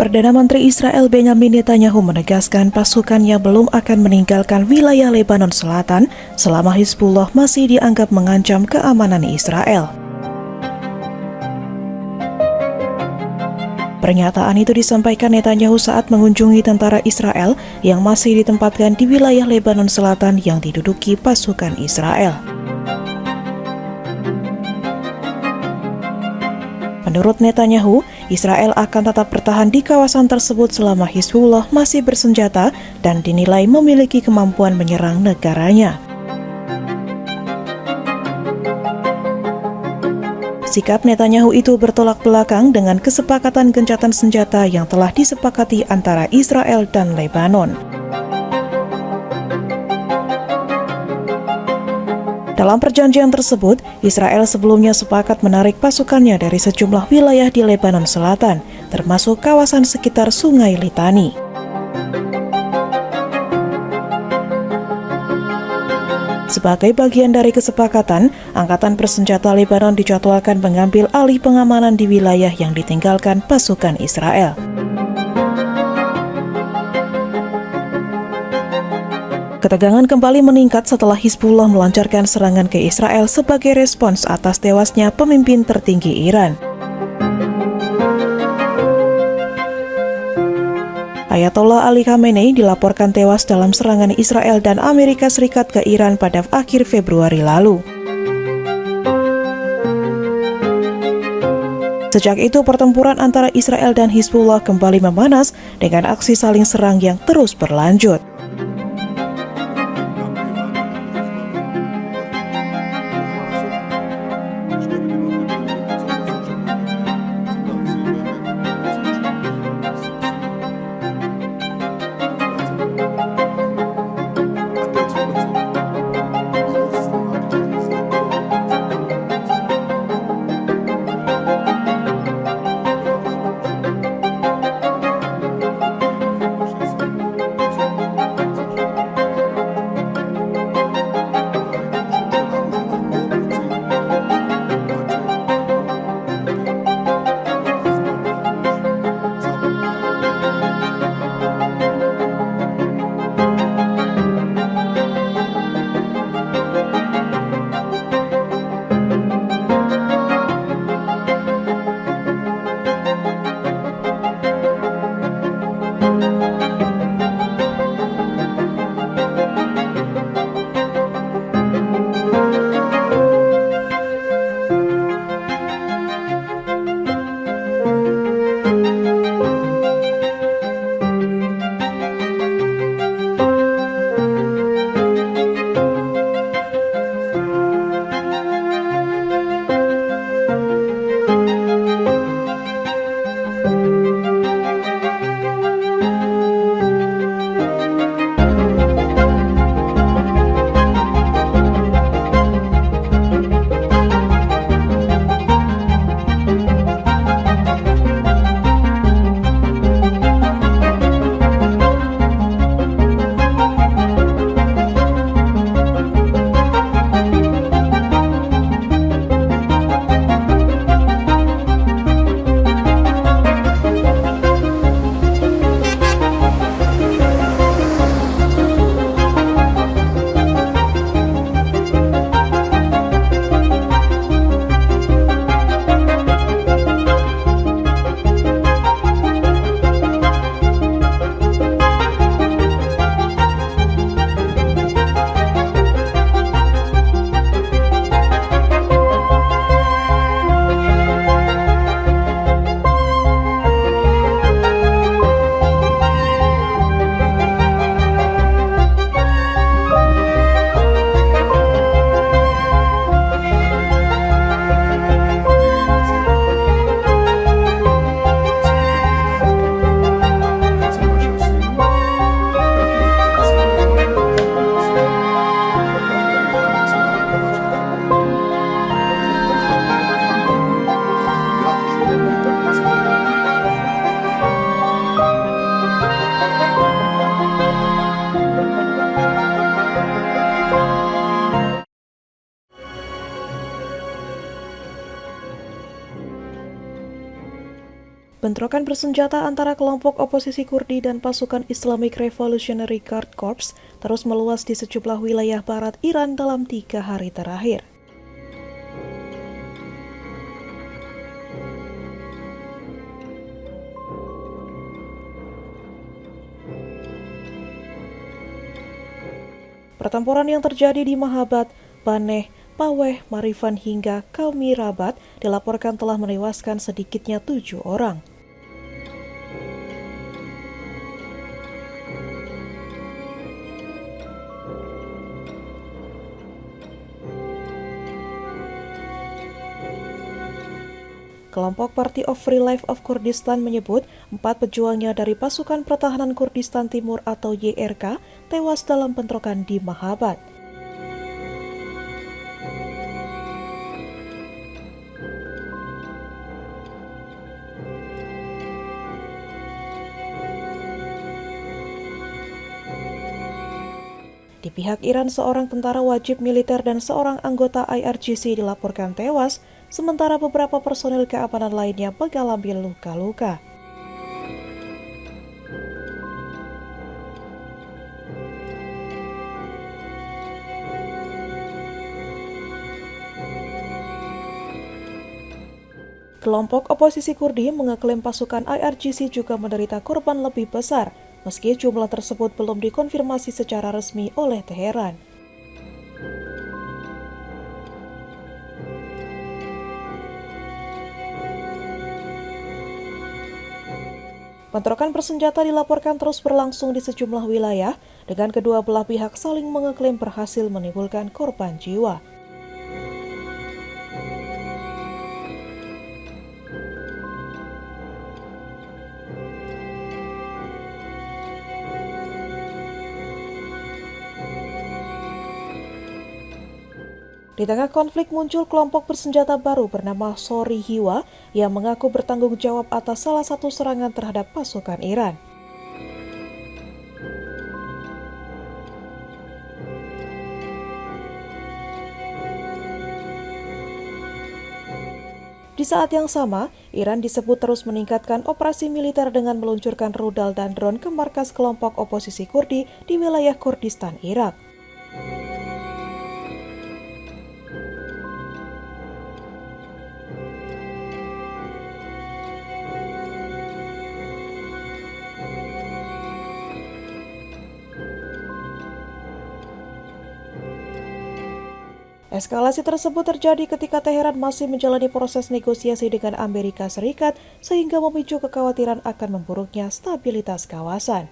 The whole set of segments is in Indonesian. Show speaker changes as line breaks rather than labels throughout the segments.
Perdana Menteri Israel Benjamin Netanyahu menegaskan pasukannya belum akan meninggalkan wilayah Lebanon Selatan selama Hizbullah masih dianggap mengancam keamanan Israel. Pernyataan itu disampaikan Netanyahu saat mengunjungi tentara Israel yang masih ditempatkan di wilayah Lebanon Selatan yang diduduki pasukan Israel. Menurut Netanyahu, Israel akan tetap bertahan di kawasan tersebut selama Hizbullah masih bersenjata dan dinilai memiliki kemampuan menyerang negaranya. Sikap Netanyahu itu bertolak belakang dengan kesepakatan gencatan senjata yang telah disepakati antara Israel dan Lebanon. Dalam perjanjian tersebut, Israel sebelumnya sepakat menarik pasukannya dari sejumlah wilayah di Lebanon Selatan, termasuk kawasan sekitar Sungai Litani. Sebagai bagian dari kesepakatan, Angkatan Bersenjata Lebanon dijadwalkan mengambil alih pengamanan di wilayah yang ditinggalkan pasukan Israel. Ketegangan kembali meningkat setelah Hizbullah melancarkan serangan ke Israel sebagai respons atas tewasnya pemimpin tertinggi Iran. Ayatollah Ali Khamenei dilaporkan tewas dalam serangan Israel dan Amerika Serikat ke Iran pada akhir Februari lalu. Sejak itu, pertempuran antara Israel dan Hizbullah kembali memanas dengan aksi saling serang yang terus berlanjut. Bentrokan bersenjata antara kelompok oposisi Kurdi dan pasukan Islamic Revolutionary Guard Corps terus meluas di sejumlah wilayah barat Iran dalam 3 hari terakhir. Pertempuran yang terjadi di Mahabad, Baneh, Paweh, Marifan hingga Qaumi Rabat dilaporkan telah menewaskan sedikitnya 7 orang. Kelompok Party of Free Life of Kurdistan menyebut 4 pejuangnya dari pasukan pertahanan Kurdistan Timur atau YRK tewas dalam bentrokan di Mahabad. Di pihak Iran, seorang tentara wajib militer dan seorang anggota IRGC dilaporkan tewas, sementara beberapa personil keamanan lainnya mengalami luka-luka. Kelompok oposisi Kurdi mengeklaim pasukan IRGC juga menderita korban lebih besar, meski jumlah tersebut belum dikonfirmasi secara resmi oleh Teheran. Bentrokan bersenjata dilaporkan terus berlangsung di sejumlah wilayah, dengan kedua belah pihak saling mengeklaim berhasil menimbulkan korban jiwa. Di tengah konflik muncul kelompok bersenjata baru bernama Sori Hiwa yang mengaku bertanggung jawab atas salah satu serangan terhadap pasukan Iran. Di saat yang sama, Iran disebut terus meningkatkan operasi militer dengan meluncurkan rudal dan drone ke markas kelompok oposisi Kurdi di wilayah Kurdistan, Irak. Eskalasi tersebut terjadi ketika Teheran masih menjalani proses negosiasi dengan Amerika Serikat sehingga memicu kekhawatiran akan memburuknya stabilitas kawasan.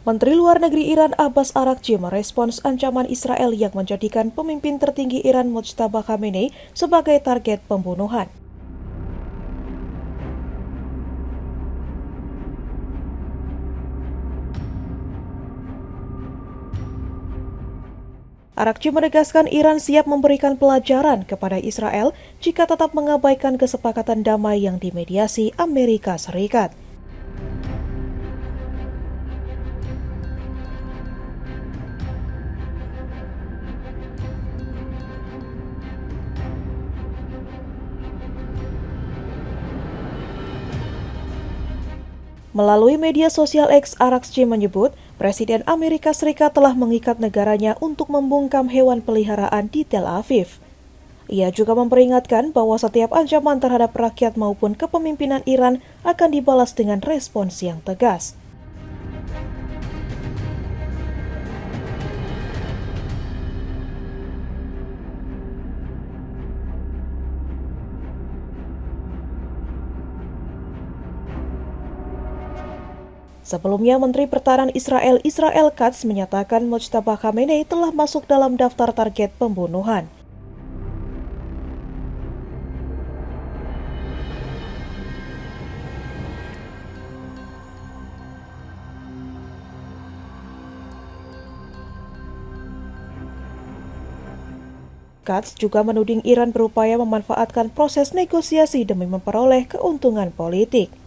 Menteri Luar Negeri Iran Abbas Araghchi merespons ancaman Israel yang menjadikan pemimpin tertinggi Iran Mojtaba Khamenei sebagai target pembunuhan. Arakchi menegaskan Iran siap memberikan pelajaran kepada Israel jika tetap mengabaikan kesepakatan damai yang dimediasi Amerika Serikat. Melalui media sosial X, Arakchi menyebut Presiden Amerika Serikat telah mengikat negaranya untuk membungkam hewan peliharaan di Tel Aviv. Ia juga memperingatkan bahwa setiap ancaman terhadap rakyat maupun kepemimpinan Iran akan dibalas dengan respons yang tegas. Sebelumnya, Menteri Pertahanan Israel Katz menyatakan Mojtaba Khamenei telah masuk dalam daftar target pembunuhan. Katz juga menuding Iran berupaya memanfaatkan proses negosiasi demi memperoleh keuntungan politik.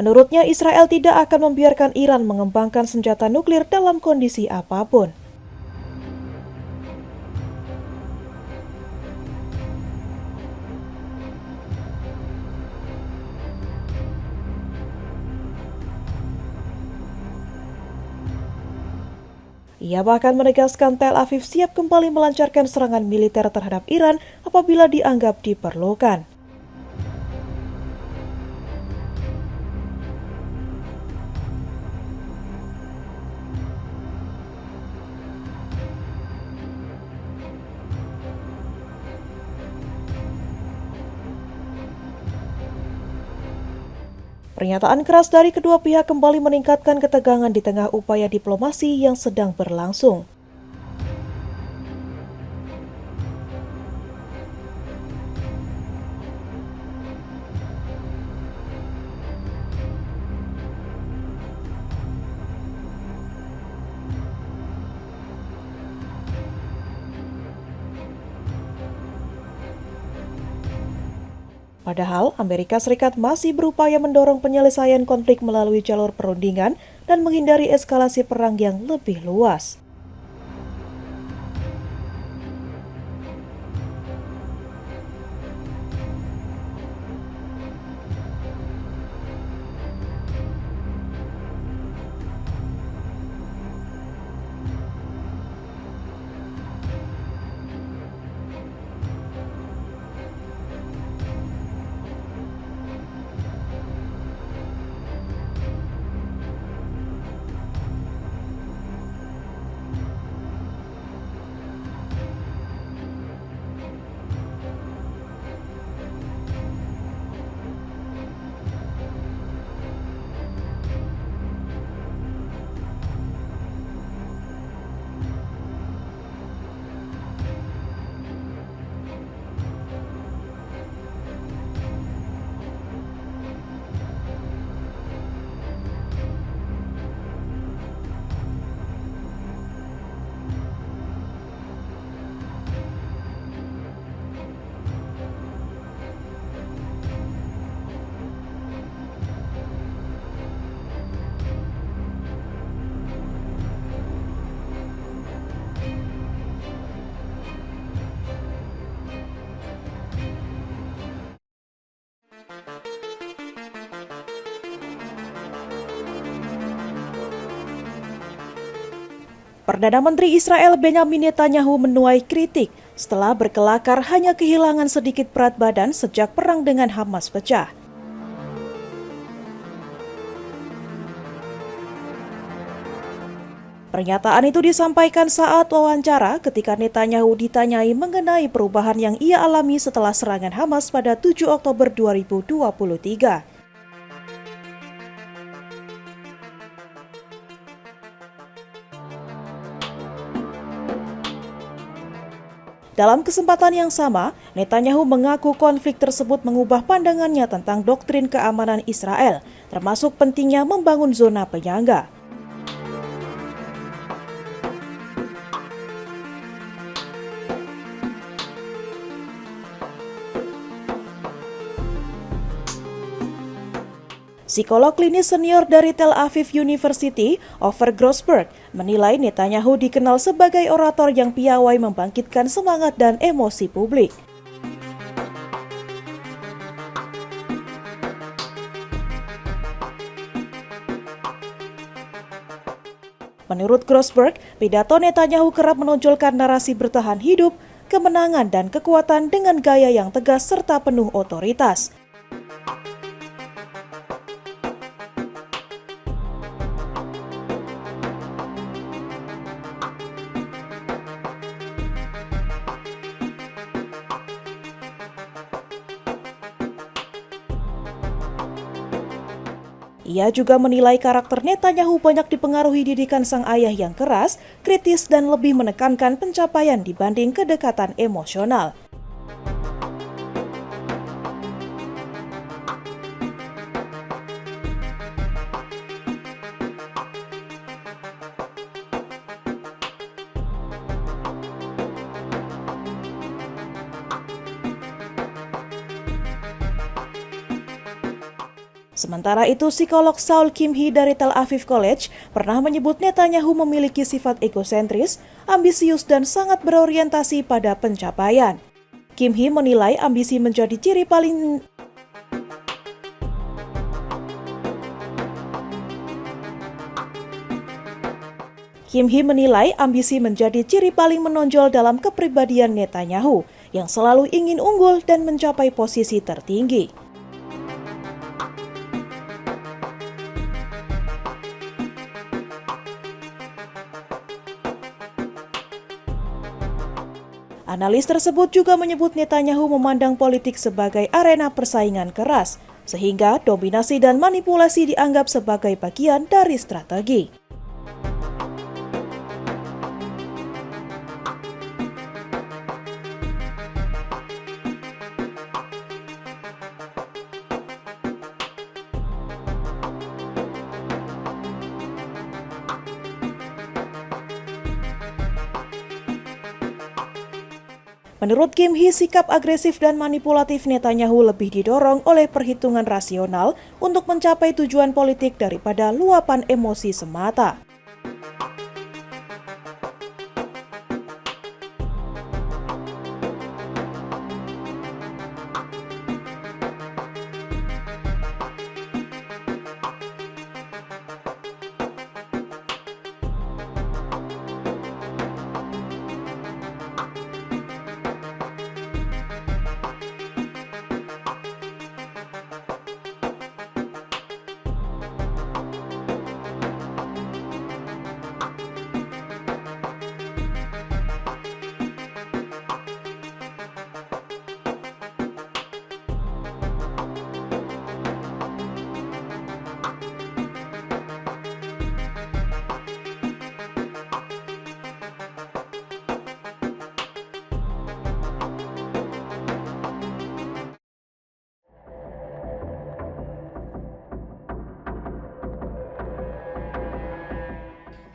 Menurutnya, Israel tidak akan membiarkan Iran mengembangkan senjata nuklir dalam kondisi apapun. Ia bahkan menegaskan Tel Aviv siap kembali melancarkan serangan militer terhadap Iran apabila dianggap diperlukan. Pernyataan keras dari kedua pihak kembali meningkatkan ketegangan di tengah upaya diplomasi yang sedang berlangsung. Padahal, Amerika Serikat masih berupaya mendorong penyelesaian konflik melalui jalur perundingan dan menghindari eskalasi perang yang lebih luas. Perdana Menteri Israel Benjamin Netanyahu menuai kritik setelah berkelakar hanya kehilangan sedikit berat badan sejak perang dengan Hamas pecah. Pernyataan itu disampaikan saat wawancara ketika Netanyahu ditanyai mengenai perubahan yang ia alami setelah serangan Hamas pada 7 Oktober 2023. Dalam kesempatan yang sama, Netanyahu mengaku konflik tersebut mengubah pandangannya tentang doktrin keamanan Israel, termasuk pentingnya membangun zona penyangga. Psikolog klinis senior dari Tel Aviv University, Ofer Grossberg, menilai Netanyahu dikenal sebagai orator yang piawai membangkitkan semangat dan emosi publik. Menurut Grossberg, pidato Netanyahu kerap menonjolkan narasi bertahan hidup, kemenangan, dan kekuatan dengan gaya yang tegas serta penuh otoritas. Ia juga menilai karakter Netanyahu banyak dipengaruhi didikan sang ayah yang keras, kritis, dan lebih menekankan pencapaian dibanding kedekatan emosional. Sementara itu, psikolog Saul Kimhi dari Tel Aviv College pernah menyebut Netanyahu memiliki sifat egosentris, ambisius, dan sangat berorientasi pada pencapaian. Kimhi menilai ambisi menjadi ciri paling menonjol dalam kepribadian Netanyahu, yang selalu ingin unggul dan mencapai posisi tertinggi. Analis tersebut juga menyebut Netanyahu memandang politik sebagai arena persaingan keras, sehingga dominasi dan manipulasi dianggap sebagai bagian dari strategi. Menurut Kimhi, sikap agresif dan manipulatif Netanyahu lebih didorong oleh perhitungan rasional untuk mencapai tujuan politik daripada luapan emosi semata.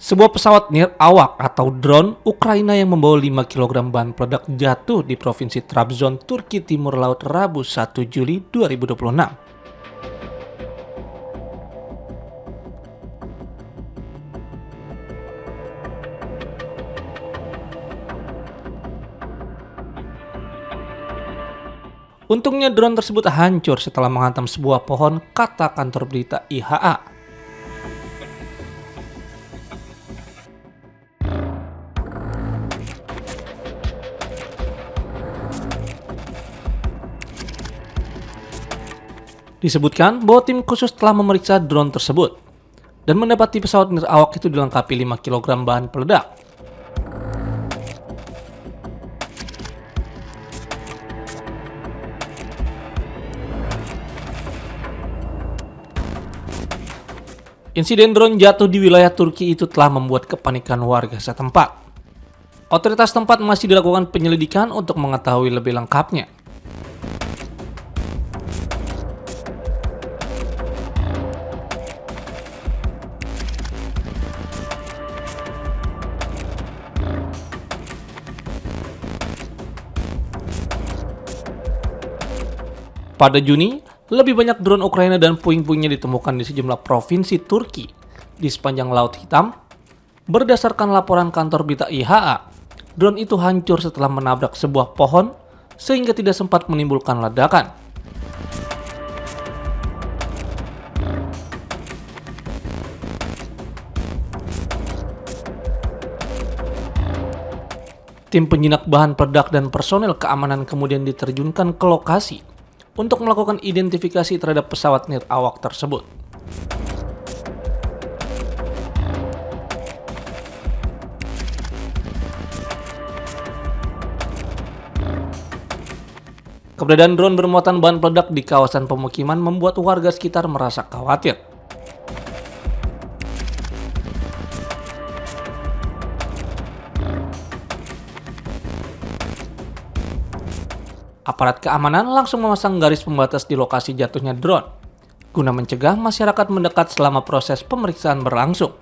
Sebuah pesawat nirawak atau drone Ukraina yang membawa 5 kg bahan peledak jatuh di Provinsi Trabzon, Turki Timur Laut Rabu 1 Juli 2026. Untungnya drone tersebut hancur setelah menghantam sebuah pohon, kata kantor berita IHA. Disebutkan bahwa tim khusus telah memeriksa drone tersebut dan mendapati pesawat nirawak itu dilengkapi 5 kg bahan peledak. Insiden drone jatuh di wilayah Turki itu telah membuat kepanikan warga setempat. Otoritas tempat masih dilakukan penyelidikan untuk mengetahui lebih lengkapnya. Pada Juni, lebih banyak drone Ukraina dan puing-puingnya ditemukan di sejumlah provinsi Turki di sepanjang Laut Hitam. Berdasarkan laporan kantor berita IHA, drone itu hancur setelah menabrak sebuah pohon sehingga tidak sempat menimbulkan ledakan. Tim penjinak bahan peledak dan personel keamanan kemudian diterjunkan ke lokasi untuk melakukan identifikasi terhadap pesawat nirawak tersebut. Keberadaan drone bermuatan bahan peledak di kawasan pemukiman membuat warga sekitar merasa khawatir. Aparat keamanan langsung memasang garis pembatas di lokasi jatuhnya drone, guna mencegah masyarakat mendekat selama proses pemeriksaan berlangsung.